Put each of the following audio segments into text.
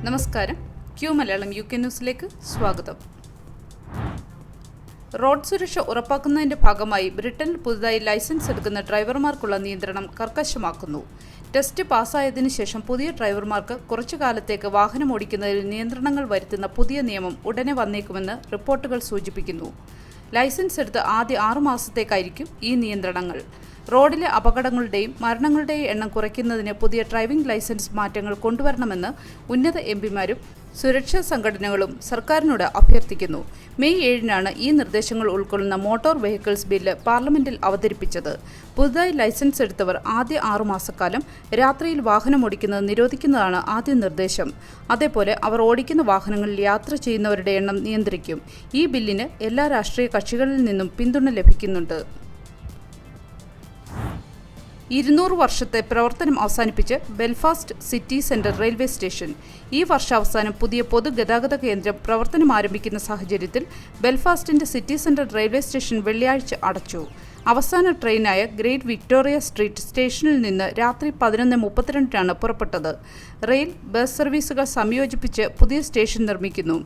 നമസ്കാരം. Q Malayalam UK ന്യൂസിലേക്ക് സ്വാഗതം. റോഡ് സുരക്ഷ ഉറപ്പാക്കുന്നതിന്റെ ഭാഗമായി ബ്രിട്ടനിൽ പുതുതായി ലൈസൻസ് എടുക്കുന്ന ഡ്രൈവർമാർക്കുള്ള നിയന്ത്രണം കർക്കശമാക്കുന്നു. ടെസ്റ്റ് പാസ്സായതിനു ശേഷം പുതിയ ഡ്രൈവർമാർക്ക് കുറച്ചു കാലത്തേക്ക് വാഹനം ഓടിക്കുന്നതിൽ നിയന്ത്രണങ്ങൾ വരുത്തുന്ന പുതിയ നിയമം ഉടനെ വന്നേക്കുമെന്ന് റിപ്പോർട്ടുകൾ സൂചിപ്പിക്കുന്നു. ലൈസൻസ് എടുത്ത് ആദ്യ 6 മാസത്തേക്കായിരിക്കും ഈ നിയന്ത്രണങ്ങൾ. റോഡിലെ അപകടങ്ങളുടെയും മരണങ്ങളുടെയും എണ്ണം കുറയ്ക്കുന്നതിന് പുതിയ ഡ്രൈവിംഗ് ലൈസൻസ് മാറ്റങ്ങൾ കൊണ്ടുവരണമെന്ന് ഉന്നത എംപിമാരും സുരക്ഷാ സംഘടനകളും സർക്കാരിനോട് അഭ്യർത്ഥിക്കുന്നു. മെയ് 7-നാണ് ഈ നിർദ്ദേശങ്ങൾ ഉൾക്കൊള്ളുന്ന മോട്ടോർ വെഹിക്കിൾസ് ബില്ല് പാർലമെന്റിൽ അവതരിപ്പിച്ചത്. പുതുതായി ലൈസൻസ് എടുത്തവർ ആദ്യ 6 മാസക്കാലം രാത്രിയിൽ വാഹനം ഓടിക്കുന്നത് നിരോധിക്കുന്നതാണ് ആദ്യ നിർദ്ദേശം. അതേപോലെ അവർ ഓടിക്കുന്ന വാഹനങ്ങളിൽ യാത്ര ചെയ്യുന്നവരുടെ എണ്ണം നിയന്ത്രിക്കും. ഈ ബില്ലിന് എല്ലാ രാഷ്ട്രീയ കക്ഷികളിൽ നിന്നും പിന്തുണ ലഭിക്കുന്നുണ്ട്. 200 വർഷത്തെ പ്രവർത്തനം അവസാനിപ്പിച്ച് Belfast city central railway station. ഈ വർഷാവസാനം പുതിയ പൊതുഗതാഗത കേന്ദ്രം പ്രവർത്തനം ആരംഭിക്കുന്ന സാഹചര്യത്തിൽ ബെൽഫാസ്റ്റിന്റെ സിറ്റി സെൻട്രൽ റെയിൽവേ സ്റ്റേഷൻ വെള്ളിയാഴ്ച അടച്ചു. അവസാന ട്രെയിനായ ഗ്രേറ്റ് വിക്ടോറിയ സ്ട്രീറ്റ് സ്റ്റേഷനിൽ നിന്ന് രാത്രി 11:32-നാണ് പുറപ്പെട്ടത്. റെയിൽ ബസ് സർവീസുകൾ സംയോജിപ്പിച്ച് പുതിയ സ്റ്റേഷൻ നിർമ്മിക്കുന്നു.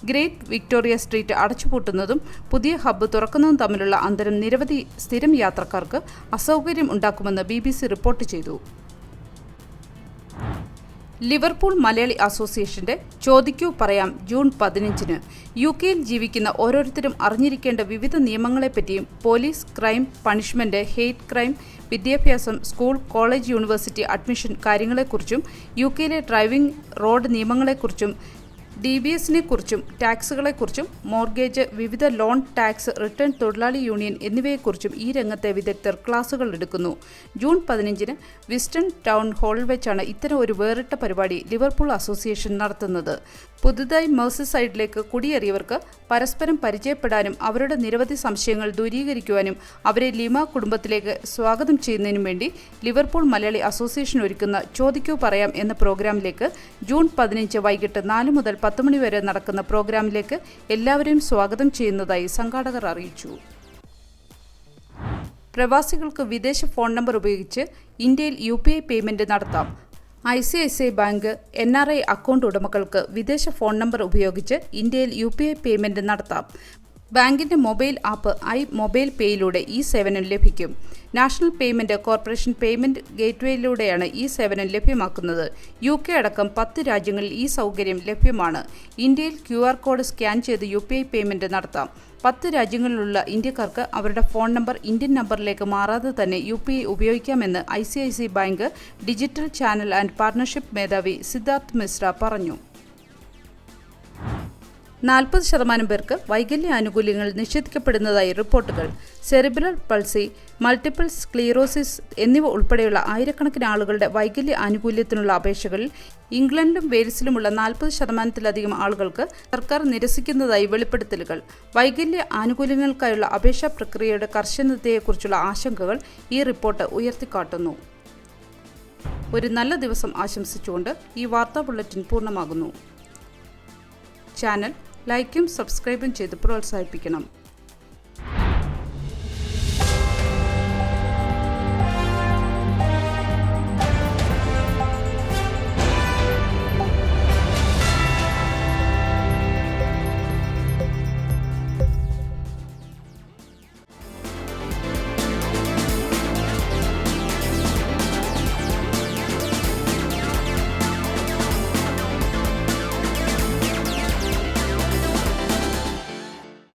ഗ്രേറ്റ് വിക്ടോറിയ സ്ട്രീറ്റ് അടച്ചുപൂട്ടുന്നതും പുതിയ ഹബ്ബ് തുറക്കുന്നതും തമ്മിലുള്ള അന്തരം നിരവധി സ്ഥിരം യാത്രക്കാർക്ക് അസൗകര്യം ഉണ്ടാക്കുമെന്ന് BBC റിപ്പോർട്ട് ചെയ്തു. ലിവർപൂൾ മലയാളി അസോസിയേഷന്റെ ചോദിക്കൂ പറയാം ജൂൺ 15-ന്. UK-യിൽ ജീവിക്കുന്ന ഓരോരുത്തരും അറിഞ്ഞിരിക്കേണ്ട വിവിധ നിയമങ്ങളെപ്പറ്റിയും police, crime, punishment, hate crime, വിദ്യാഭ്യാസം, സ്കൂൾ, കോളേജ്, യൂണിവേഴ്സിറ്റി അഡ്മിഷൻ കാര്യങ്ങളെക്കുറിച്ചും UK-യിലെ ഡ്രൈവിംഗ്, റോഡ് നിയമങ്ങളെക്കുറിച്ചും DBS-നെക്കുറിച്ചും ടാക്സുകളെക്കുറിച്ചും മോർഗേജ്, വിവിധ ലോൺ, ടാക്സ് റിട്ടേൺ, തൊഴിലാളി യൂണിയൻ എന്നിവയെക്കുറിച്ചും ഈ രംഗത്തെ വിദഗ്ധർ ക്ലാസുകൾ എടുക്കുന്നു. ജൂൺ 15-ന് വിസ്റ്റൺ ടൗൺ ഹാളിൽ വെച്ചാണ് ഇത്തരം ഒരു വേറിട്ട പരിപാടി ലിവർപൂൾ അസോസിയേഷൻ നടത്തുന്നത്. പുതുതായി മെർസിസൈഡിലേക്ക് കുടിയേറിയവർക്ക് പരസ്പരം പരിചയപ്പെടാനും അവരുടെ നിരവധി സംശയങ്ങൾ ദൂരീകരിക്കുവാനും അവരെ ലിമ കുടുംബത്തിലേക്ക് സ്വാഗതം ചെയ്യുന്നതിനും വേണ്ടി ലിവർപൂൾ മലയാളി അസോസിയേഷൻ ഒരുക്കുന്ന ചോദിക്കൂ പറയാം എന്ന പ്രോഗ്രാമിലേക്ക് ജൂൺ 15 വൈകിട്ട് 4 മുതൽ 10 മണി വരെ നടക്കുന്ന പ്രോഗ്രാമിലേക്ക് എല്ലാവരെയും സ്വാഗതം ചെയ്യുന്നതായി സംഘാടകർ അറിയിച്ചു. പ്രവാസികൾക്ക് വിദേശ ഫോൺ നമ്പർ ഉപയോഗിച്ച് ഇന്ത്യയിൽ UPI പേയ്മെന്റ് നടത്താം. ICICI ബാങ്ക് NRI അക്കൗണ്ട് ഉടമകൾക്ക് വിദേശ ഫോൺ നമ്പർ ഉപയോഗിച്ച് ഇന്ത്യയിൽ UPI പേയ്മെന്റ് നടത്താം. ബാങ്കിന്റെ മൊബൈൽ ആപ്പ് മൊബൈൽ പേയിലൂടെ ഈ സേവനം ലഭിക്കും. നാഷണൽ പേയ്മെന്റ് കോർപ്പറേഷൻ പേയ്മെന്റ് ഗേറ്റ്വേയിലൂടെയാണ് ഈ സേവനം ലഭ്യമാക്കുന്നത്. UK അടക്കം 10 രാജ്യങ്ങളിൽ ഈ സൗകര്യം ലഭ്യമാണ്. ഇന്ത്യയിൽ QR കോഡ് സ്കാൻ ചെയ്ത് UPI പേയ്മെന്റ് നടത്താം. 10 രാജ്യങ്ങളിലുള്ള ഇന്ത്യക്കാർക്ക് അവരുടെ ഫോൺ നമ്പർ ഇന്ത്യൻ നമ്പറിലേക്ക് മാറാതെ തന്നെ UPI ഉപയോഗിക്കാമെന്ന് ICICI bank digital channel and partnership മേധാവി സിദ്ധാർത്ഥ് മിശ്ര പറഞ്ഞു. 40% പേർക്ക് വൈകല്യ ആനുകൂല്യങ്ങൾ നിഷേധിക്കപ്പെടുന്നതായി റിപ്പോർട്ടുകൾ. സെറിബ്രൽ പൾസി, മൾട്ടിപ്പിൾ സ്ക്ലീറോസിസ് എന്നിവ ഉൾപ്പെടെയുള്ള ആയിരക്കണക്കിന് ആളുകളുടെ വൈകല്യ ആനുകൂല്യത്തിനുള്ള അപേക്ഷകളിൽ ഇംഗ്ലണ്ടിലും വെയിൽസിലുമുള്ള 40%-ലധികം ആളുകൾക്ക് സർക്കാർ നിരസിക്കുന്നതായി വെളിപ്പെടുത്തലുകൾ. വൈകല്യ ആനുകൂല്യങ്ങൾക്കായുള്ള അപേക്ഷാ പ്രക്രിയയുടെ കർശനതയെക്കുറിച്ചുള്ള ആശങ്കകൾ ഈ റിപ്പോർട്ട് ഉയർത്തിക്കാട്ടുന്നു. ഒരു നല്ല ദിവസം ആശംസിച്ചുകൊണ്ട് ഈ വാർത്താ ബുള്ളറ്റിൻ പൂർണ്ണമാകുന്നു. ചാനൽ ലൈക്കും സബ്സ്ക്രൈബും ചെയ്ത് പ്രോത്സാഹിപ്പിക്കണം.